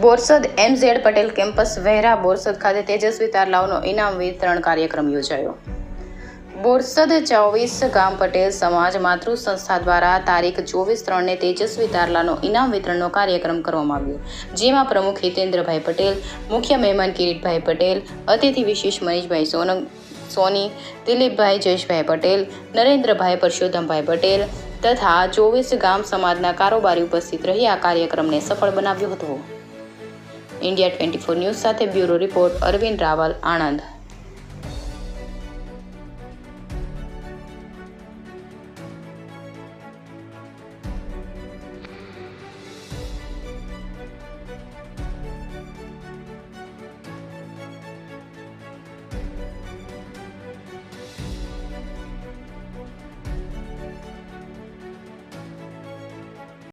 Borsad એમ.ઝેડ Patel campus વહેરા Borsad ખાતે તેજસ્વી તારલાઓનો ઇનામ વિતરણ કાર્યક્રમ યોજાયો. બોરસદ 24 ગામ પટેલ સમાજ માતૃ સંસ્થા દ્વારા તારીખ 24/3ને તેજસ્વી તારલાનો ઇનામ વિતરણનો કાર્યક્રમ કરવામાં આવ્યો, જેમાં પ્રમુખ હિતેન્દ્રભાઈ પટેલ, મુખ્ય મહેમાન કિરીટભાઈ પટેલ, અતિથિ વિશેષ મનીષભાઈ સોની, દિલીપભાઈ જયેશભાઈ પટેલ, નરેન્દ્રભાઈ પરસોત્તમભાઈ પટેલ તથા 24 ગામ સમાજના કારોબારી ઉપસ્થિત રહી આ કાર્યક્રમને સફળ બનાવ્યો હતો. ઇન્ડિયા 24 ન્યૂઝ સાથે બ્યુરો રિપોર્ટ અરવિંદ રાવલ, આણંદ.